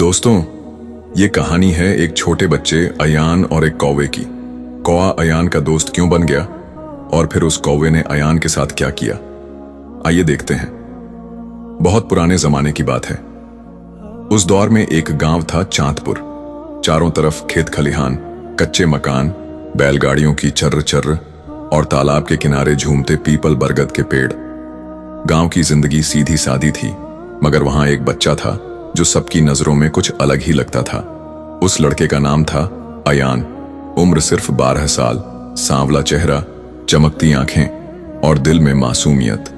दोस्तों, ये कहानी है एक छोटे बच्चे अयान और एक कौवे की। कौवा अयान का दोस्त क्यों बन गया और फिर उस कौवे ने अयान के साथ क्या किया, आइए देखते हैं। बहुत पुराने जमाने की बात है। उस दौर में एक गांव था चांदपुर। चारों तरफ खेत खलिहान, कच्चे मकान, बैलगाड़ियों की चर्र चर्र और तालाब के किनारे झूमते पीपल बरगद के पेड़। गांव की जिंदगी सीधी सादी थी, मगर वहां एक बच्चा था जो सबकी नजरों में कुछ अलग ही लगता था। उस लड़के का नाम था अयान। उम्र सिर्फ 12 साल, सांवला चेहरा, चमकती आंखें और दिल में मासूमियत।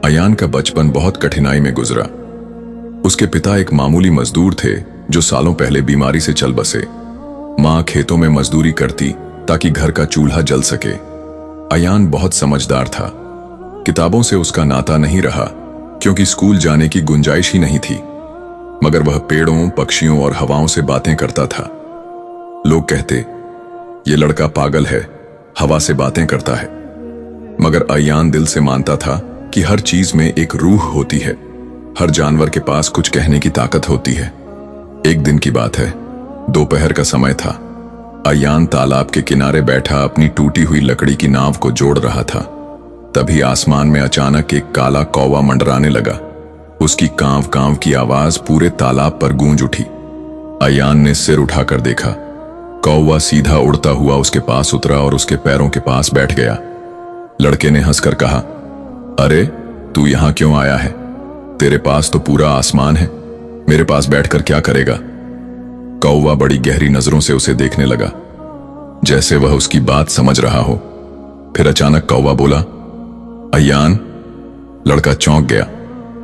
अयान का बचपन बहुत कठिनाई में गुजरा। उसके पिता एक मामूली मजदूर थे जो सालों पहले बीमारी से चल बसे। मां खेतों में मजदूरी करती ताकि घर का चूल्हा जल सके। अयान बहुत समझदार था। किताबों से उसका नाता नहीं रहा क्योंकि स्कूल जाने की गुंजाइश ही नहीं थी, मगर वह पेड़ों, पक्षियों और हवाओं से बातें करता था। लोग कहते, ये लड़का पागल है, हवा से बातें करता है। मगर अयान दिल से मानता था कि हर चीज में एक रूह होती है, हर जानवर के पास कुछ कहने की ताकत होती है। एक दिन की बात है, दोपहर का समय था। अयान तालाब के किनारे बैठा अपनी टूटी हुई लकड़ी की नाव को जोड़ रहा था। तभी आसमान में अचानक एक काला कौवा मंडराने लगा। उसकी कांव कांव की आवाज पूरे तालाब पर गूंज उठी। अयान ने सिर उठाकर देखा। कौवा सीधा उड़ता हुआ उसके पास उतरा और उसके पैरों के पास बैठ गया। लड़के ने हंसकर कहा, अरे तू यहां क्यों आया है? तेरे पास तो पूरा आसमान है, मेरे पास बैठकर क्या करेगा? कौवा बड़ी गहरी नजरों से उसे देखने लगा, जैसे वह उसकी बात समझ रहा हो। फिर अचानक कौवा बोला, अयान। लड़का चौंक गया।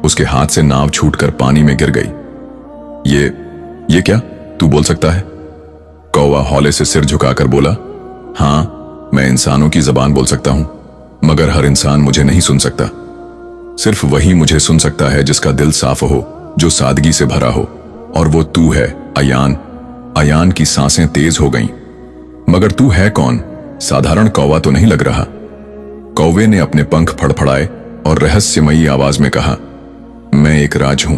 उसके हाथ से नाव छूटकर पानी में गिर गई। ये क्या? तू बोल सकता है? कौवा हौले से सिर झुकाकर बोला, हां, मैं इंसानों की जबान बोल सकता हूं, मगर हर इंसान मुझे नहीं सुन सकता। सिर्फ वही मुझे सुन सकता है जिसका दिल साफ हो, जो सादगी से भरा हो, और वो तू है, अयान। अयान की सांसें तेज हो गईं। मगर तू है कौन? साधारण कौवा तो नहीं लग रहा। कौवे ने अपने पंख फड़फड़ाए और रहस्यमयी आवाज में कहा, मैं एक राज हूं,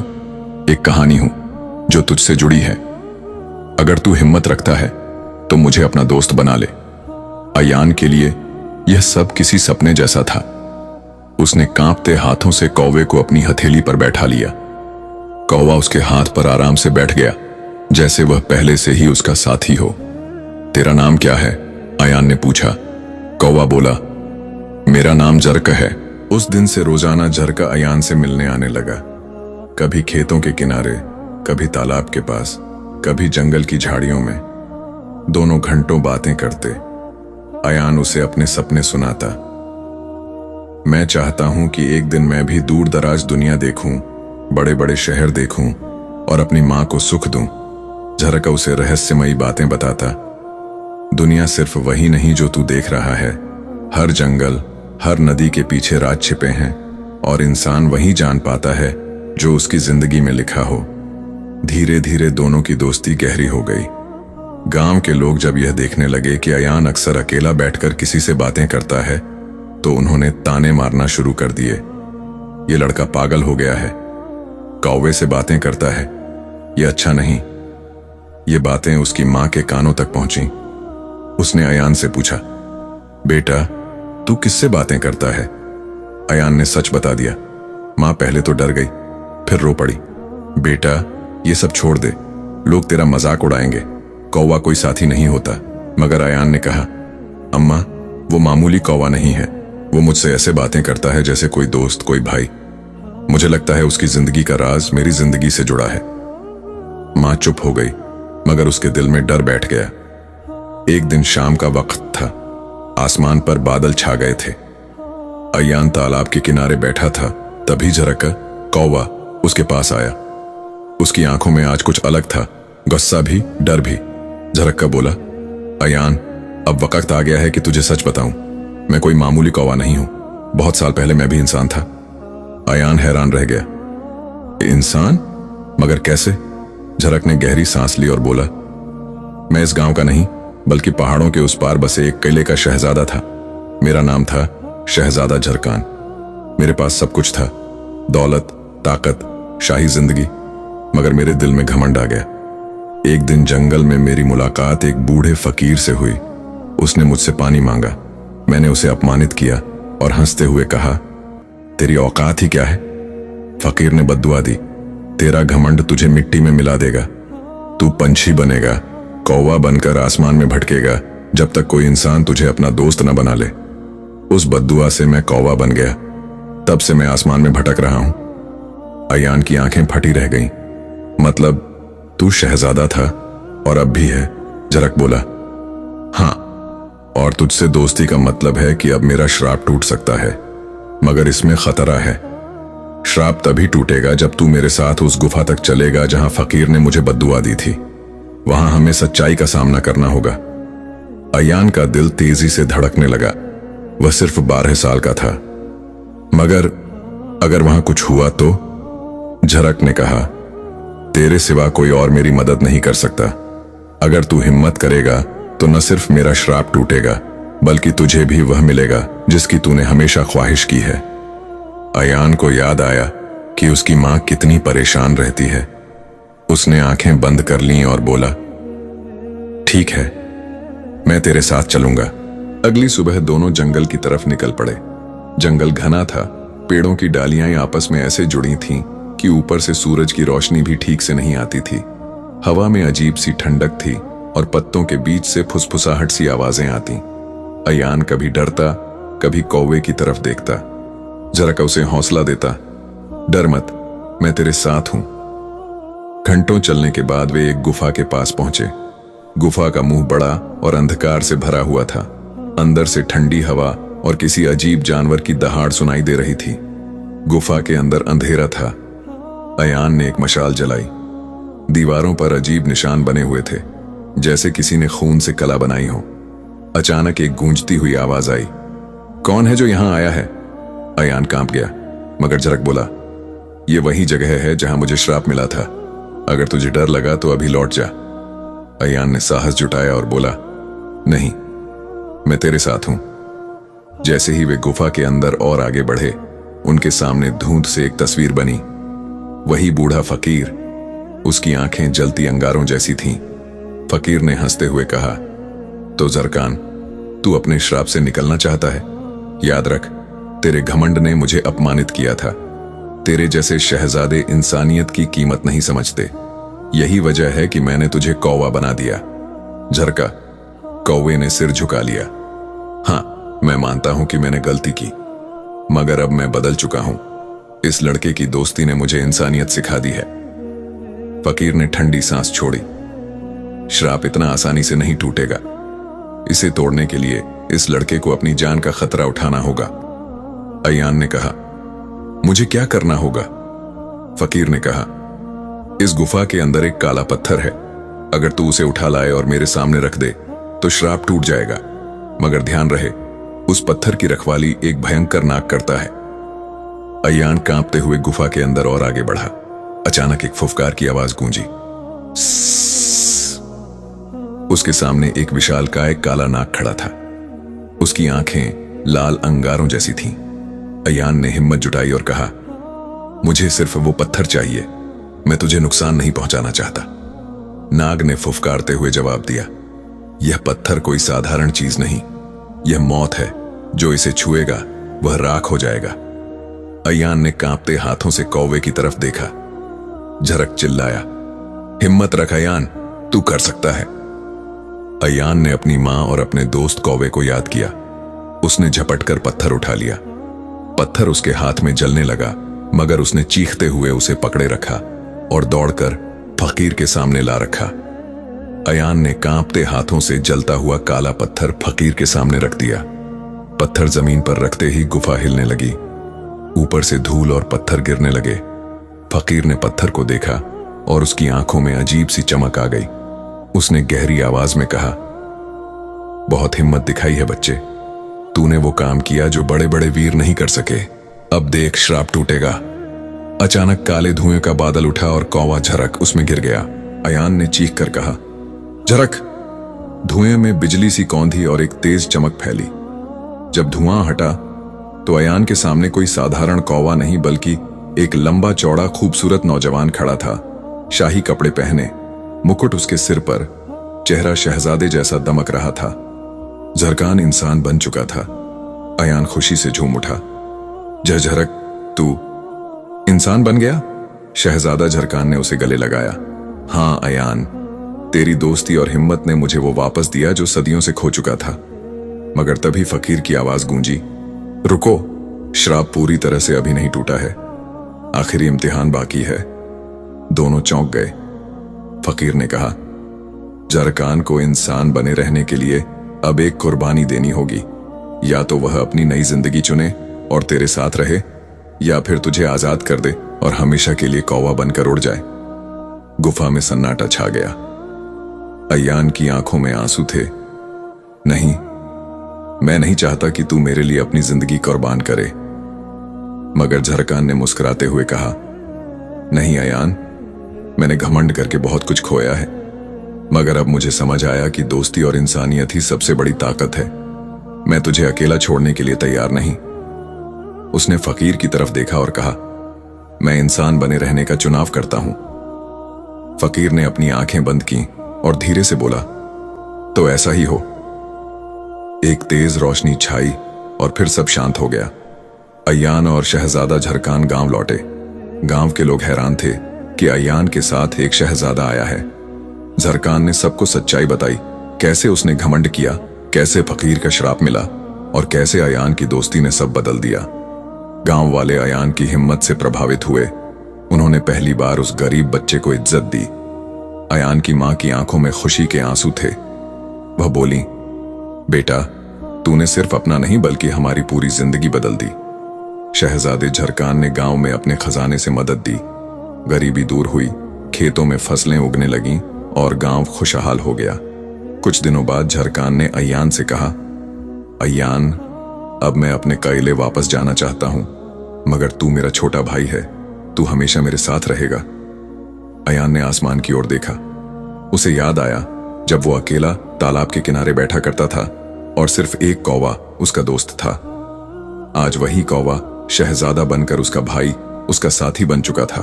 एक कहानी हूं जो तुझसे जुड़ी है। अगर तू हिम्मत रखता है तो मुझे अपना दोस्त बना ले। अयान के लिए यह सब किसी सपने जैसा था। उसने कांपते हाथों से कौवे को अपनी हथेली पर बैठा लिया। कौवा उसके हाथ पर आराम से बैठ गया, जैसे वह पहले से ही उसका साथी हो। तेरा नाम क्या है? अयान ने पूछा। कौवा बोला, मेरा नाम जरक है। उस दिन से रोजाना जरका अयान से मिलने आने लगा। कभी खेतों के किनारे, कभी तालाब के पास, कभी जंगल की झाड़ियों में। दोनों घंटों बातें करते। अयान उसे अपने सपने सुनाता। मैं चाहता हूं कि एक दिन मैं भी दूर दराज दुनिया देखूं, बड़े बड़े शहर देखूं और अपनी मां को सुख दूं। जरका उसे रहस्यमयी बातें बताता। दुनिया सिर्फ वही नहीं जो तू देख रहा है। हर जंगल, हर नदी के पीछे राज छिपे हैं, और इंसान वही जान पाता है जो उसकी जिंदगी में लिखा हो। धीरे धीरे दोनों की दोस्ती गहरी हो गई। गांव के लोग जब यह देखने लगे कि अयान अक्सर अकेला बैठकर किसी से बातें करता है, तो उन्होंने ताने मारना शुरू कर दिए। ये लड़का पागल हो गया है, कौवे से बातें करता है, ये अच्छा नहीं। ये बातें उसकी मां के कानों तक पहुंची। उसने अयान से पूछा, बेटा तू किससे बातें करता है? अयान ने सच बता दिया। मां पहले तो डर गई, फिर रो पड़ी। बेटा ये सब छोड़ दे, लोग तेरा मजाक उड़ाएंगे। कौवा कोई साथी नहीं होता। मगर अयान ने कहा, अम्मा वो मामूली कौवा नहीं है, वो मुझसे ऐसे बातें करता है जैसे कोई दोस्त, कोई भाई। मुझे लगता है उसकी जिंदगी का राज मेरी जिंदगी से जुड़ा है। मां चुप हो गई, मगर उसके दिल में डर बैठ गया। एक दिन शाम का वक्त था। आसमान पर बादल छा गए थे। अयान तालाब के किनारे बैठा था। तभी जरका कौवा उसके पास आया। उसकी आंखों में आज कुछ अलग था, गुस्सा भी, डर भी। जरका बोला, अयान अब वक्त आ गया है कि तुझे सच बताऊं। मैं कोई मामूली कौवा नहीं हूं। बहुत साल पहले मैं भी इंसान था। अयान हैरान रह गया। इंसान? मगर कैसे? जरक ने गहरी सांस ली और बोला, मैं इस गांव का नहीं, बल्कि पहाड़ों के उस पार बसे एक किले का शहजादा था। मेरा नाम था शहजादा झरकान। मेरे पास सब कुछ था, दौलत, ताकत, शाही जिंदगी, मगर मेरे दिल में घमंड आ गया। एक दिन जंगल में मेरी मुलाकात एक बूढ़े फकीर से हुई। उसने मुझसे पानी मांगा। मैंने उसे अपमानित किया और हंसते हुए कहा, तेरी औकात ही क्या है? फकीर ने बद्दुआ दी, तेरा घमंड तुझे मिट्टी में मिला देगा। तू पंछी बनेगा, कौवा बनकर आसमान में भटकेगा जब तक कोई इंसान तुझे अपना दोस्त न बना ले। उस बद्दुआ से मैं कौवा बन गया। तब से मैं आसमान में भटक रहा हूं। अयान की आंखें फटी रह गईं। मतलब तू शहजादा था और अब भी है? जरक बोला। हाँ, और तुझसे दोस्ती का मतलब है कि अब मेरा श्राप टूट सकता है, मगर इसमें खतरा है। श्राप तभी टूटेगा जब तू मेरे साथ उस गुफा तक चलेगा जहां फकीर ने मुझे बद्दुआ दी थी। वहां हमें सच्चाई का सामना करना होगा। अयान का दिल तेजी से धड़कने लगा। वह सिर्फ 12 साल का था। मगर अगर वहां कुछ हुआ तो? झरक ने कहा, तेरे सिवा कोई और मेरी मदद नहीं कर सकता। अगर तू हिम्मत करेगा तो न सिर्फ मेरा श्राप टूटेगा, बल्कि तुझे भी वह मिलेगा जिसकी तूने हमेशा ख्वाहिश की है। अयान को याद आया कि उसकी मां कितनी परेशान रहती है। उसने आंखें बंद कर लीं और बोला, ठीक है, मैं तेरे साथ चलूंगा। अगली सुबह दोनों जंगल की तरफ निकल पड़े। जंगल घना था। पेड़ों की डालियां आपस में ऐसे जुड़ी थीं कि ऊपर से सूरज की रोशनी भी ठीक से नहीं आती थी। हवा में अजीब सी ठंडक थी और पत्तों के बीच से फुसफुसाहट सी आवाजें आती। अयान कभी डरता, कभी कौवे की तरफ देखता। जरक उसे हौसला देता, डर मत, मैं तेरे साथ हूं। घंटों चलने के बाद वे एक गुफा के पास पहुंचे। गुफा का मुंह बड़ा और अंधकार से भरा हुआ था। अंदर से ठंडी हवा और किसी अजीब जानवर की दहाड़ सुनाई दे रही थी। गुफा के अंदर अंधेरा था। अयान ने एक मशाल जलाई। दीवारों पर अजीब निशान बने हुए थे, जैसे किसी ने खून से कला बनाई हो। अचानक एक गूंजती हुई आवाज आई, कौन है जो यहां आया है? अयान कांप गया, मगर जरक बोला, यह वही जगह है जहां मुझे श्राप मिला था। अगर तुझे डर लगा तो अभी लौट जा। अयान ने साहस जुटाया और बोला, नहीं, मैं तेरे साथ हूं। जैसे ही वे गुफा के अंदर और आगे बढ़े, उनके सामने धुंध से एक तस्वीर बनी। वही बूढ़ा फकीर। उसकी आंखें जलती अंगारों जैसी थीं। फकीर ने हंसते हुए कहा, तो जरकान, तू अपने श्राप से निकलना चाहता है? याद रख, तेरे घमंड ने मुझे अपमानित किया था। तेरे जैसे शहजादे इंसानियत की कीमत नहीं समझते। यही वजह है कि मैंने तुझे कौवा बना दिया। झरका। कौवे ने सिर झुका लिया। हाँ, मैं मानता हूं कि मैंने गलती की, मगर अब मैं बदल चुका हूं। इस लड़के की दोस्ती ने मुझे इंसानियत सिखा दी है। फकीर ने ठंडी सांस छोड़ी। श्राप इतना आसानी से नहीं टूटेगा। इसे तोड़ने के लिए इस लड़के को अपनी जान का खतरा उठाना होगा। अयान ने कहा, मुझे क्या करना होगा? फकीर ने कहा, इस गुफा के अंदर एक काला पत्थर है। अगर तू उसे उठा लाए और मेरे सामने रख दे तो श्राप टूट जाएगा। मगर ध्यान रहे, उस पत्थर की रखवाली एक भयंकर नाग करता है। अयान कांपते हुए गुफा के अंदर और आगे बढ़ा। अचानक एक फुफकार की आवाज गूंजी। उसके सामने एक विशालकाय काला नाग खड़ा था। उसकी आंखें लाल अंगारों जैसी थीं। अयान ने हिम्मत जुटाई और कहा, मुझे सिर्फ वो पत्थर चाहिए, मैं तुझे नुकसान नहीं पहुंचाना चाहता। नाग ने फुफकारते हुए जवाब दिया, यह पत्थर कोई साधारण चीज नहीं, यह मौत है। जो इसे छुएगा वह राख हो जाएगा। अयान ने कांपते हाथों से कौवे की तरफ देखा। झरक चिल्लाया, हिम्मत रख अयान, तू कर सकता है। अयान ने अपनी मां और अपने दोस्त कौवे को याद किया। उसने झपटकर पत्थर उठा लिया। पत्थर उसके हाथ में जलने लगा, मगर उसने चीखते हुए उसे पकड़े रखा और दौड़कर फकीर के सामने ला रखा। अयान ने कांपते हाथों से जलता हुआ काला पत्थर फकीर के सामने रख दिया। पत्थर जमीन पर रखते ही गुफा हिलने लगी। ऊपर से धूल और पत्थर गिरने लगे। फकीर ने पत्थर को देखा और उसकी आंखों में अजीब सी चमक आ गई। उसने गहरी आवाज में कहा, बहुत हिम्मत दिखाई है बच्चे। तूने वो काम किया जो बड़े बड़े वीर नहीं कर सके। अब देख, श्राप टूटेगा। अचानक काले धुएं का बादल उठा और कौवा झरक उसमें गिर गया। अयान ने चीख कर कहा, झरक। धुएं में बिजली सी कौंधी और एक तेज चमक फैली। जब धुआं हटा तो अयान के सामने कोई साधारण कौवा नहीं, बल्कि एक लंबा चौड़ा खूबसूरत नौजवान खड़ा था। शाही कपड़े पहने, मुकुट उसके सिर पर, चेहरा शहजादे जैसा दमक रहा था। झरकान इंसान बन चुका था। अयान खुशी से झूम उठा। झरझरक, तू इंसान बन गया? शहजादा झरकान ने उसे गले लगाया। हाँ अयान, तेरी दोस्ती और हिम्मत ने मुझे वो वापस दिया जो सदियों से खो चुका था। मगर तभी फकीर की आवाज गूंजी, रुको, श्राप पूरी तरह से अभी नहीं टूटा है, आखिरी इम्तिहान बाकी है। दोनों चौंक गए। फकीर ने कहा, झरकान को इंसान बने रहने के लिए अब एक कुर्बानी देनी होगी। या तो वह अपनी नई जिंदगी चुने और तेरे साथ रहे, या फिर तुझे आजाद कर दे और हमेशा के लिए कौवा बनकर उड़ जाए। गुफा में सन्नाटा छा गया। अयान की आंखों में आंसू थे। नहीं, मैं नहीं चाहता कि तू मेरे लिए अपनी जिंदगी कुर्बान करे। मगर झरकान ने मुस्कुराते हुए कहा, नहीं अयान, मैंने घमंड करके बहुत कुछ खोया है, मगर अब मुझे समझ आया कि दोस्ती और इंसानियत ही सबसे बड़ी ताकत है। मैं तुझे अकेला छोड़ने के लिए तैयार नहीं। उसने फकीर की तरफ देखा और कहा, मैं इंसान बने रहने का चुनाव करता हूं। फकीर ने अपनी आंखें बंद की और धीरे से बोला, तो ऐसा ही हो। एक तेज रोशनी छाई और फिर सब शांत हो गया। अयान और शहजादा झरकान गांव लौटे। गांव के लोग हैरान थे कि अयान के साथ एक शहजादा आया है। झरकान ने सबको सच्चाई बताई, कैसे उसने घमंड किया, कैसे फकीर का श्राप मिला और कैसे अयान की दोस्ती ने सब बदल दिया। गांव वाले अयान की हिम्मत से प्रभावित हुए। उन्होंने पहली बार उस गरीब बच्चे को इज्जत दी। अयान की मां की आंखों में खुशी के आंसू थे। वह बोली, बेटा, तूने सिर्फ अपना नहीं बल्कि हमारी पूरी जिंदगी बदल दी। शहजादे झरकान ने गांव में अपने खजाने से मदद दी। गरीबी दूर हुई, खेतों में फसलें उगने लगीं और गांव खुशहाल हो गया। कुछ दिनों बाद झरकान ने अयान से कहा, अयान, अब मैं अपने कायले वापस जाना चाहता हूं, मगर तू मेरा छोटा भाई है, तू हमेशा मेरे साथ रहेगा। अयान ने आसमान की ओर देखा। उसे याद आया जब वो अकेला तालाब के किनारे बैठा करता था और सिर्फ एक कौवा उसका दोस्त था। आज वही कौवा शहजादा बनकर उसका भाई, उसका साथी बन चुका था।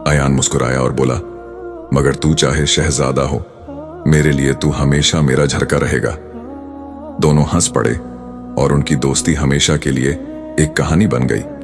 अयान मुस्कुराया और बोला, मगर तू चाहे शहजादा हो, मेरे लिए तू हमेशा मेरा झरका रहेगा। दोनों हंस पड़े और उनकी दोस्ती हमेशा के लिए एक कहानी बन गई।